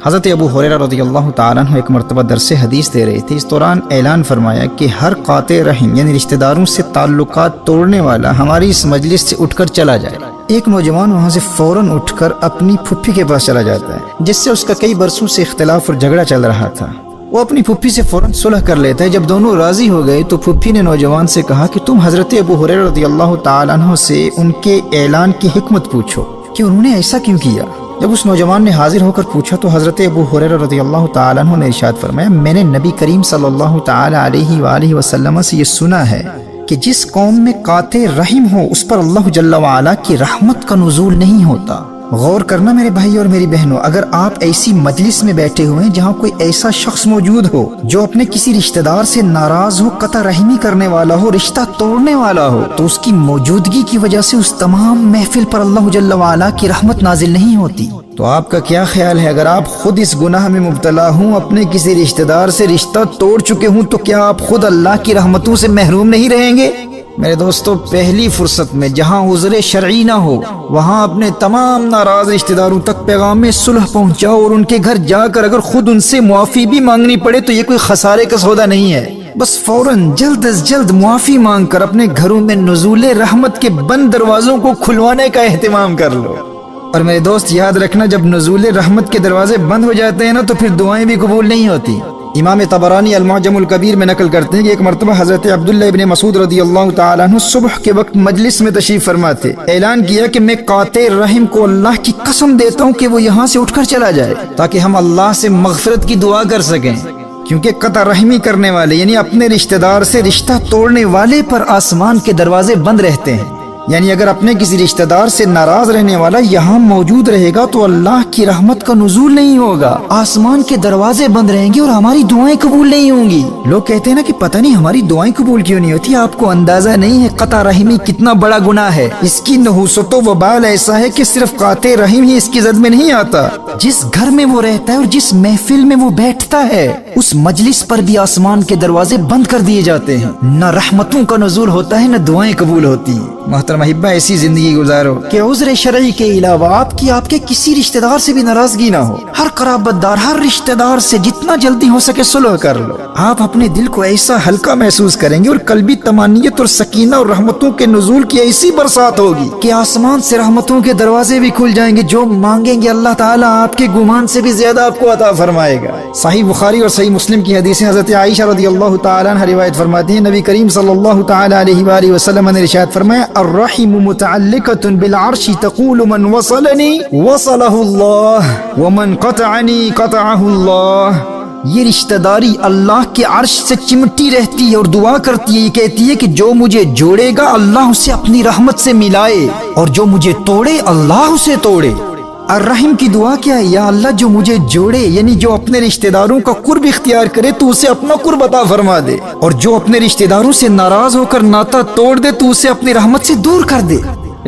حضرت ابو ہریرہ رضی اللہ تعالیٰ عنہ ایک مرتبہ درس حدیث دے رہے تھے۔ اس دوران اعلان فرمایا کہ ہر قاطع رحم یعنی رشتہ داروں سے تعلقات توڑنے والا ہماری اس مجلس سے اٹھ کر چلا جائے۔ ایک نوجوان وہاں سے فوراً اٹھ کر اپنی پھپھی کے پاس چلا جاتا ہے، جس سے اس کا کئی برسوں سے اختلاف اور جھگڑا چل رہا تھا۔ وہ اپنی پھپھی سے فوراً صلح کر لیتا ہے۔ جب دونوں راضی ہو گئے تو پھپھی نے نوجوان سے کہا کہ تم حضرت ابو ہریرہ رضی اللہ تعالیٰ عنہ سے ان کے اعلان کی حکمت پوچھو کہ انہوں نے ایسا کیوں کیا۔ جب اس نوجوان نے حاضر ہو کر پوچھا تو حضرت ابو ہریرہ رضی اللہ تعالیٰ عنہ نے ارشاد فرمایا، میں نے نبی کریم صلی اللہ تعالیٰ علیہ وآلہ وسلم سے یہ سنا ہے کہ جس قوم میں قاطع رحم ہو اس پر اللہ جل وعلا کی رحمت کا نزول نہیں ہوتا۔ غور کرنا میرے بھائی اور میری بہنوں، اگر آپ ایسی مجلس میں بیٹھے ہوئے ہیں جہاں کوئی ایسا شخص موجود ہو جو اپنے کسی رشتہ دار سے ناراض ہو، قطع رحمی کرنے والا ہو، رشتہ توڑنے والا ہو، تو اس کی موجودگی کی وجہ سے اس تمام محفل پر اللہ جل وعلا کی رحمت نازل نہیں ہوتی۔ تو آپ کا کیا خیال ہے، اگر آپ خود اس گناہ میں مبتلا ہوں، اپنے کسی رشتہ دار سے رشتہ توڑ چکے ہوں، تو کیا آپ خود اللہ کی رحمتوں سے محروم نہیں رہیں گے؟ میرے دوستو، پہلی فرصت میں جہاں عذر شرعی نہ ہو وہاں اپنے تمام ناراض رشتہ داروں تک پیغام صلح پہنچاؤ، اور ان کے گھر جا کر اگر خود ان سے معافی بھی مانگنی پڑے تو یہ کوئی خسارے کا سودا نہیں ہے۔ بس فوراً جلد از جلد معافی مانگ کر اپنے گھروں میں نزول رحمت کے بند دروازوں کو کھلوانے کا اہتمام کر لو۔ اور میرے دوست یاد رکھنا، جب نزول رحمت کے دروازے بند ہو جاتے ہیں نا تو پھر دعائیں بھی قبول نہیں ہوتی۔ امام طبرانی المعجم الکبیر میں نقل کرتے ہیں کہ ایک مرتبہ حضرت عبداللہ ابن مسعود رضی اللہ تعالیٰ عنہ صبح کے وقت مجلس میں تشریف فرما تھے۔ اعلان کیا کہ میں قاطع رحم کو اللہ کی قسم دیتا ہوں کہ وہ یہاں سے اٹھ کر چلا جائے تاکہ ہم اللہ سے مغفرت کی دعا کر سکیں، کیونکہ قطع رحمی کرنے والے یعنی اپنے رشتہ دار سے رشتہ توڑنے والے پر آسمان کے دروازے بند رہتے ہیں۔ یعنی اگر اپنے کسی رشتہ دار سے ناراض رہنے والا یہاں موجود رہے گا تو اللہ کی رحمت کا نزول نہیں ہوگا، آسمان کے دروازے بند رہیں گے اور ہماری دعائیں قبول نہیں ہوں گی۔ لوگ کہتے ہیں نا کہ پتہ نہیں ہماری دعائیں قبول کیوں نہیں ہوتی۔ آپ کو اندازہ نہیں ہے قطع رحمی کتنا بڑا گناہ ہے۔ اس کی نحوست و وبال ایسا ہے کہ صرف قاطع رحم ہی اس کی زد میں نہیں آتا، جس گھر میں وہ رہتا ہے اور جس محفل میں وہ بیٹھتا ہے اس مجلس پر بھی آسمان کے دروازے بند کر دیے جاتے ہیں، نہ رحمتوں کا نزول ہوتا ہے نہ دعائیں قبول ہوتی ہیں۔ محترم احبہ، ایسی زندگی گزارو کہ عذر شرعی کے علاوہ آپ کے کسی رشتہ دار سے بھی ناراضگی نہ ہو۔ ہر قرابت دار، ہر رشتہ دار سے جتنا جلدی ہو سکے صلح کر لو۔ آپ اپنے دل کو ایسا ہلکا محسوس کریں گے اور قلبی طمانینت اور سکینہ اور رحمتوں کے نزول کی ایسی برسات ہوگی کہ آسمان سے رحمتوں کے دروازے بھی کھل جائیں گے۔ جو مانگیں گے اللہ تعالیٰ آپ کے گمان سے بھی زیادہ آپ کو عطا فرمائے گا۔ صحیح بخاری اور صحیح مسلم کی حدیث حضرت عائشہ رضی اللہ تعالیٰ عنہ روایت فرماتی ہیں، نبی کریم صلی اللہ تعالیٰ علیہ وآلہ وسلم نے ارشاد فرمایا، الرحم متعلقۃ بالعرش تقول من وصلنی وصلہ اللہ ومن قطعنی قطعہ اللہ۔ یہ رشتہ داری اللہ کے عرش سے چمٹی رہتی ہے اور دعا کرتی ہے، یہ کہتی ہے کہ جو مجھے جوڑے گا اللہ اسے اپنی رحمت سے ملائے، اور جو مجھے توڑے اللہ اسے توڑے۔ الرحم کی دعا کیا ہے؟ یا اللہ جو مجھے جوڑے یعنی جو اپنے رشتہ داروں کا قرب اختیار کرے تو اسے اپنا قرب عطا فرما دے، اور جو اپنے رشتہ داروں سے ناراض ہو کر ناتا توڑ دے تو اسے اپنی رحمت سے دور کر دے۔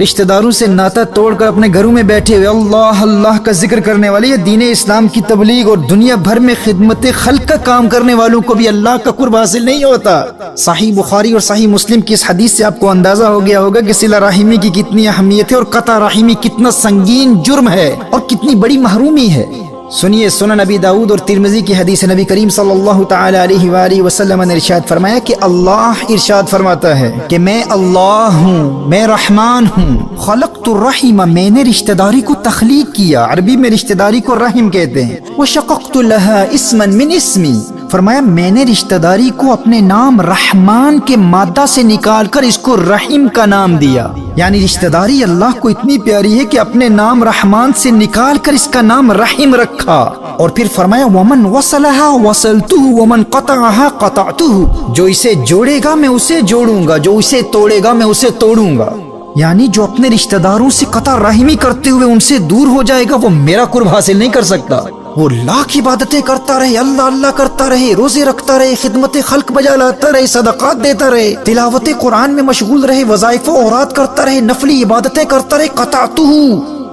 رشتہ داروں سے ناتا توڑ کر اپنے گھروں میں بیٹھے ہوئے اللہ اللہ کا ذکر کرنے والے یا دین اسلام کی تبلیغ اور دنیا بھر میں خدمت خلق کا کام کرنے والوں کو بھی اللہ کا قرب حاصل نہیں ہوتا۔ صحیح بخاری اور صحیح مسلم کی اس حدیث سے آپ کو اندازہ ہو گیا ہوگا کہ صلہ رحمی کی کتنی اہمیت ہے اور قطع رحمی کتنا سنگین جرم ہے اور کتنی بڑی محرومی ہے۔ سنیے، سنن نبی داؤد اور ترمذی کی حدیث نبی کریم صلی اللہ تعالی علیہ وآلہ وسلم نے ارشاد فرمایا کہ اللہ ارشاد فرماتا ہے کہ میں اللہ ہوں، میں رحمان ہوں، خلقت الرحم، میں نے رشتہ داری کو تخلیق کیا، عربی میں رشتہ داری کو رحم کہتے ہیں، وشققت لها اسما من اسمی، فرمایا میں نے رشتہ داری کو اپنے نام رحمان کے مادہ سے نکال کر اس کو رحیم کا نام دیا۔ یعنی رشتہ داری اللہ کو اتنی پیاری ہے کہ اپنے نام رحمان سے نکال کر اس کا نام رحیم رکھا، اور پھر فرمایا ومن وصلها وصلته ومن قطعها قطعته، جو اسے جوڑے گا میں اسے جوڑوں گا، جو اسے توڑے گا میں اسے توڑوں گا۔ یعنی جو اپنے رشتہ داروں سے قطع رحمی کرتے ہوئے ان سے دور ہو جائے گا وہ میرا قرب حاصل نہیں کر سکتا۔ وہ لاکھ عبادتیں کرتا رہے، اللہ اللہ کرتا رہے، روزے رکھتا رہے، خدمت خلق بجا لاتا رہے، صدقات دیتا رہے، تلاوت قرآن میں مشغول رہے، وظائف و اوراد کرتا رہے، نفلی عبادتیں کرتا رہے، قطعتہ،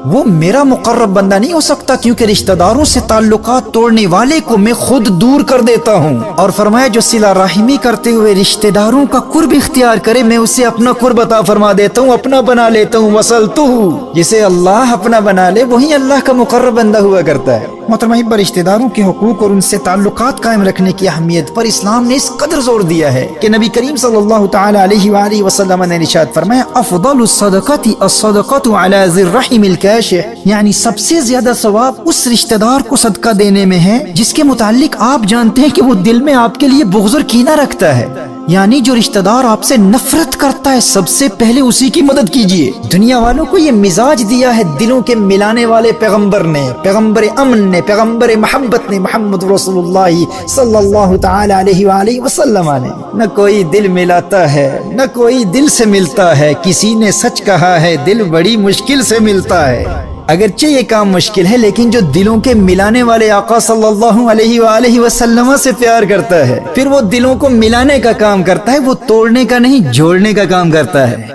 وہ میرا مقرب بندہ نہیں ہو سکتا، کیونکہ رشتہ داروں سے تعلقات توڑنے والے کو میں خود دور کر دیتا ہوں۔ اور فرمایا جو صلہ رحمی کرتے ہوئے رشتہ داروں کا قرب اختیار کرے میں اسے اپنا قرب عطا فرما دیتا ہوں، اپنا بنا لیتا ہوں۔ وصلتہ، جسے اللہ اپنا بنا لے وہی اللہ کا مقرب بندہ ہوا کرتا ہے۔ محترم احبہ، رشتہ داروں کے حقوق اور ان سے تعلقات قائم رکھنے کی اہمیت پر اسلام نے اس قدر زور دیا ہے کہ نبی کریم صلی اللہ تعالی علیہ وآلہ وسلم نے ارشاد فرمایا افضل الصدقات الصدقۃ علی ذی الرحم الکاشح، یعنی سب سے زیادہ ثواب اس رشتہ دار کو صدقہ دینے میں ہے جس کے متعلق آپ جانتے ہیں کہ وہ دل میں آپ کے لیے بغض اور کینہ رکھتا ہے، یعنی جو رشتہ دار آپ سے نفرت کرتا ہے سب سے پہلے اسی کی مدد کیجیے۔ دنیا والوں کو یہ مزاج دیا ہے دلوں کے ملانے والے پیغمبر نے، پیغمبر امن نے، پیغمبر محبت نے، محمد رسول اللہ صلی اللہ تعالی علیہ وآلہ وسلم نے۔ نہ کوئی دل ملاتا ہے، نہ کوئی دل سے ملتا ہے، کسی نے سچ کہا ہے دل بڑی مشکل سے ملتا ہے۔ اگرچہ یہ کام مشکل ہے لیکن جو دلوں کے ملانے والے آقا صلی اللہ علیہ وآلہ وسلم سے پیار کرتا ہے پھر وہ دلوں کو ملانے کا کام کرتا ہے، وہ توڑنے کا نہیں جوڑنے کا کام کرتا ہے۔